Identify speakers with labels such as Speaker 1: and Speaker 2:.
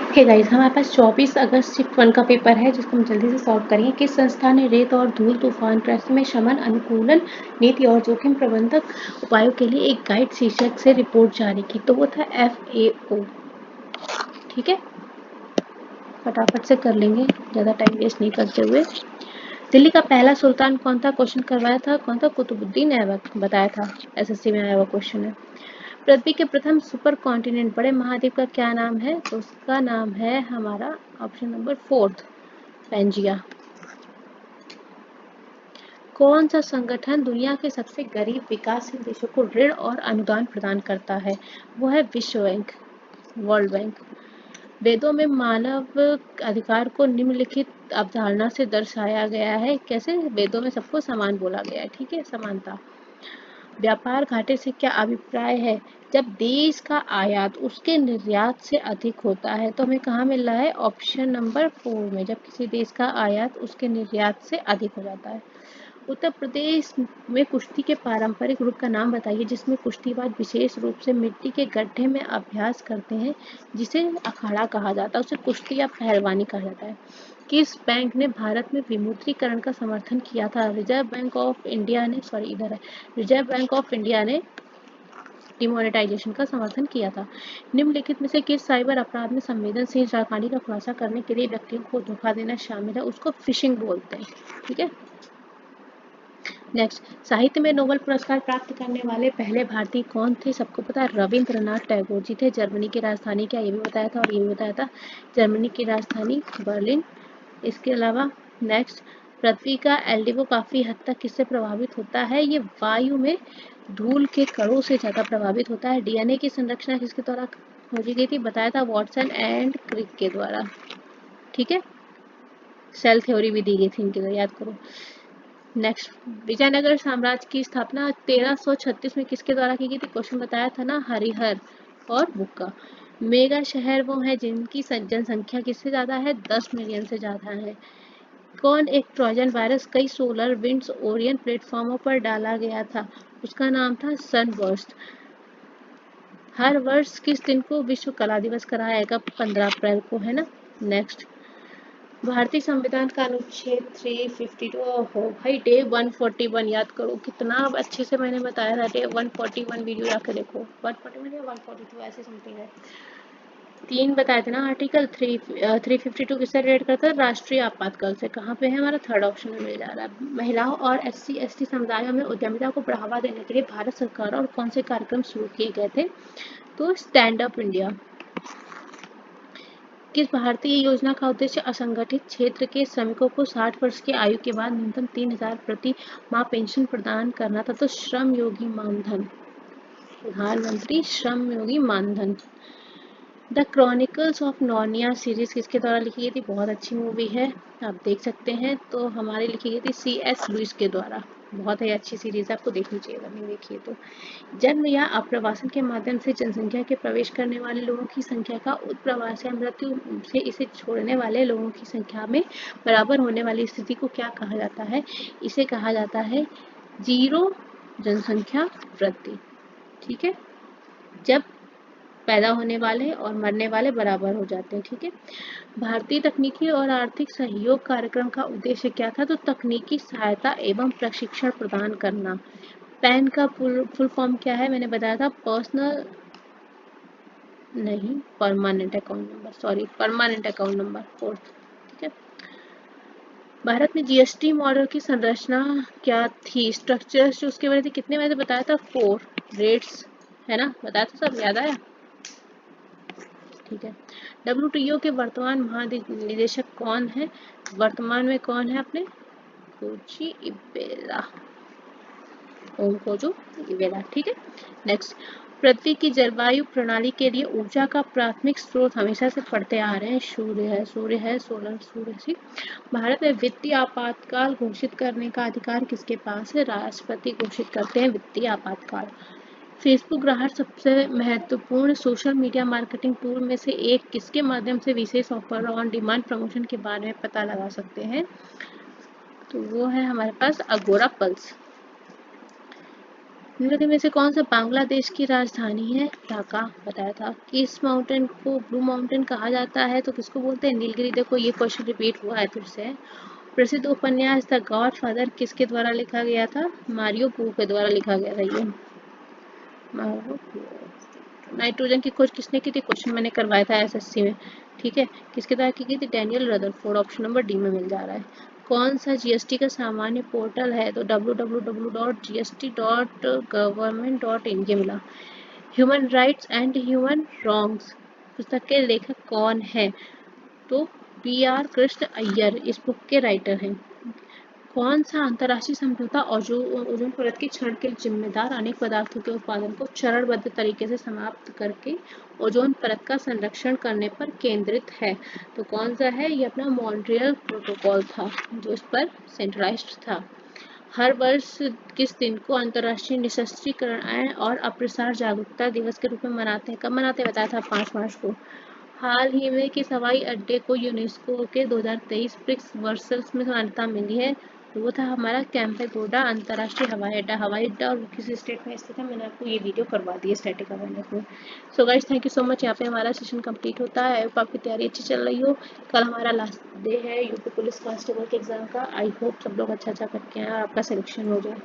Speaker 1: Okay guys, हमारे पास 24 अगस्त shift 1 का paper है जिसको हम जल्दी से सॉल्व करेंगे। किस संस्था ने रेत और धूल तूफान कृषि में शमन अनुकूलन नीति और जोखिम प्रबंधक उपायों के लिए एक गाइड शीर्षक से रिपोर्ट जारी की? तो वो था FAO। ठीक है, फटाफट से कर लेंगे, ज़्यादा टाइम वेस्ट नहीं करते हुए। दिल्ली का पहला सुल्तान कौन था? क्वेश्चन करवाया था। कौन था? कुतुबुद्दीन ऐबक बताया था। SSC में आया हुआ क्वेश्चन है। पृथ्वी के प्रथम सुपर कॉन्टिनेंट बड़े महाद्वीप का क्या नाम है? तो उसका नाम है हमारा ऑप्शन नंबर 4 पैंजिया। कौन सा संगठन दुनिया के सबसे गरीब विकासशील देशों को ऋण और अनुदान प्रदान करता है? वो है विश्व बैंक, वर्ल्ड बैंक। वेदों में मानव अधिकार को निम्नलिखित अवधारणा से दर्शाया गया है। कैसे? वेदों में सबको समान बोला गया है। ठीक है, समानता। व्यापार घाटे से क्या अभिप्राय है? जब देश का आयात उसके निर्यात से अधिक होता है। तो हमें कहाँ मिल रहा है? ऑप्शन नंबर 4 में, जब किसी देश का आयात उसके निर्यात से अधिक हो जाता है। उत्तर प्रदेश में कुश्ती के पारंपरिक रूप का नाम बताइए जिसमें कुश्तीबाज विशेष रूप से मिट्टी के गड्ढे में अभ्यास करते हैं, जिसे अखाड़ा कहा जाता है। उसे कुश्ती या पहलवानी कहा जाता है। किस बैंक ने भारत में विमुद्रीकरण का समर्थन किया था? रिजर्व बैंक ऑफ इंडिया ने, सॉरी इधर है, रिजर्व बैंक ऑफ इंडिया ने डिमोनेटाइजेशन का समर्थन किया था। निम्नलिखित में से किस साइबर अपराध में संवेदनशील जानकारी का खुलासा करने के लिए व्यक्तियों को धोखा देना शामिल है? उसको फिशिंग बोलते हैं। ठीक है, नेक्स्ट, साहित्य में नोबेल पुरस्कार प्राप्त करने वाले पहले भारतीय कौन थे? सबको पता है, रविंद्रनाथ टैगोर जी थे। जर्मनी की राजधानी क्या? ये भी बताया था और ये भी बताया था, जर्मनी की राजधानी बर्लिन। इसके अलावा नेक्स्ट, पृथ्वी का एल्डिगो काफी हद तक किससे प्रभावित होता है? ये वायु में धूल के कणों से ज्यादा प्रभावित होता है। डीएनए की संरचना किसके द्वारा खोजी गई थी? बताया था वॉटसन एंड क्रिक के द्वारा। ठीक है, सेल थ्योरी भी दी गई थी इनके द्वारा, याद करो। नेक्स्ट, विजयनगर साम्राज्य की स्थापना 1336 में किसके द्वारा की गई थी? क्वेश्चन बताया था ना, हरिहर और बुक्का। मेगा शहर वो है जिनकी जनसंख्या किससे ज्यादा है? 10 मिलियन से ज्यादा है। कौन एक ट्रोजन वायरस कई सोलर विंड्स ओरियन प्लेटफॉर्मों पर डाला गया था? उसका नाम था सनबर्स्ट। हर वर्ष किस दिन को विश्व कला दिवस कराया जाएगा? 15 अप्रैल को, है ना। नेक्स्ट, भारतीय संविधान का अनुच्छेद 352 हो भाई, डे 141 याद करो। कितना अच्छे से मैंने बताया था। डे 141 वीडियो जाकर देखो, 141 या 142 ऐसे समथिंग है। 3 बताए थे ना आर्टिकल। 352 किससे रिलेट करता है? राष्ट्रीय आपातकाल से। कहाँ पे है हमारा? थर्ड ऑप्शन में मिल जा रहा है। महिलाओं और SC/ST समुदायों में उद्यमिता को बढ़ावा देने के लिए भारत सरकार और कौन से कार्यक्रम शुरू किए गए थे? तो स्टैंड अप इंडिया। किस भारतीय योजना का उद्देश्य असंगठित क्षेत्र के श्रमिकों को 60 वर्ष की आयु के बाद न्यूनतम 3,000 प्रति माह पेंशन प्रदान करना था? तो श्रम Yogi Maandhan, Pradhanmantri Shram Yogi Maandhan. The Chronicles of Narnia series किसके द्वारा लिखी गई थी? बहुत अच्छी मूवी है, आप देख सकते हैं। तो हमारी लिखी गई थी C.S. लुइस के द्वारा। बहुत ही अच्छी सीरीज है, आपको देखनी चाहिए अगर नहीं देखी है तो। जन्म या अप्रवासन के माध्यम से जनसंख्या के प्रवेश करने वाले लोगों की संख्या का उत्प्रवास या मृत्यु से इसे छोड़ने वाले लोगों की संख्या में बराबर होने वाली स्थिति को क्या कहा जाता है? इसे कहा जाता है जीरो जनसंख्या वृद्धि। ठीक है, जब पैदा होने वाले और मरने वाले बराबर हो जाते हैं। ठीक है, भारतीय तकनीकी और आर्थिक सहयोग कार्यक्रम का उद्देश्य क्या था? तो तकनीकी सहायता एवं प्रशिक्षण प्रदान करना। पैन का फुल फॉर्म क्या है? मैंने बताया था, पर्सनल नहीं, permanent account number, sorry, permanent account number 4। ठीक है, भारत में GST मॉडल की संरचना क्या थी? स्ट्रक्चर्स जो उसके बारे में कितने मैंने बताया था? 4 रेट्स, है ना, बताया था, सब याद आया? ठीक है, WTO के वर्तमान महानिदेशक कौन है? वर्तमान में कौन है अपने? कोची इबेला, ओम कोजू इवेला। ठीक है, नेक्स्ट, पृथ्वी की जलवायु प्रणाली के लिए ऊर्जा का प्राथमिक स्रोत हमेशा से पढ़ते आ रहे हैं, सूर्य है सोलर सूर्य से। भारत में वित्तीय आपातकाल घोषित करने का अधिकार किसके पास है? राष्ट्रपति घोषित करते हैं वित्तीय आपातकाल। फेसबुक ग्राहक सबसे महत्वपूर्ण सोशल मीडिया मार्केटिंग टूल में से एक किसके माध्यम से विशेष ऑफर ऑन डिमांड प्रमोशन के बारे में पता लगा सकते हैं? तो वो है हमारे पास अगोरा पल्स। निम्नलिखित में से कौन सा बांग्लादेश की राजधानी है? ढाका बताया था। किस माउंटेन को ब्लू माउंटेन कहा जाता है? तो किसको बोलते हैं? नीलगिरी। देखो ये क्वेश्चन रिपीट हुआ है फिर से। प्रसिद्ध उपन्यास द गॉडफादर किसके द्वारा लिखा गया था? मारियो पुजो के द्वारा लिखा गया था ये। नाइट्रोजन की खोज किसने की थी? क्वेश्चन मैंने करवाया था एसएससी में। ठीक है, किसके द्वारा की गई थी? Daniel Rutherford. Option number D में मिल जा रहा है। कौन सा जीएसटी का सामान्य पोर्टल है? तो www.gst.government.in ये मिला। Human rights and human wrongs पुस्तक के लेखक कौन है? तो बी आर कृष्ण अय्यर इस बुक के राइटर हैं। कौन सा अंतर्राष्ट्रीय समझौता ओजोन परत के क्षरण के लिए जिम्मेदार अनेक पदार्थों के उत्पादन को चरणबद्ध तरीके से समाप्त करके ओजोन परत का संरक्षण करने पर केंद्रित है? तो कौन सा है? ये अपना मॉन्ट्रियल प्रोटोकॉल था जो इस पर सेंट्रलाइज्ड था। हर वर्ष किस दिन को अंतर्राष्ट्रीय निशस्त्रीकरण और अप्रसार जागरूकता दिवस के रूप में मनाते हैं? कब मनाते हैं? बताया था 5 मार्च को। हाल ही में किस हवाई अड्डे को यूनेस्को के 2023 ब्रिक्स वर्सल्स में मान्यता मिली है? तो वो था हमारा कैंपेगोडा अंतर्राष्ट्रीय हवाई अड्डा। हवाई अड्डा और किस स्टेट में स्थित है? मैंने आपको ये वीडियो करवा दी है स्टैटिक अवेयरनेस में। So guys thank you so much. यहाँ पे हमारा सेशन कंप्लीट होता है। आपकी तैयारी अच्छी चल रही हो। कल हमारा लास्ट डे है यूपी पुलिस कांस्टेबल के एग्जाम का। आई होप सब लोग अच्छा अच्छा करके आए और आपका सिलेक्शन हो जाए।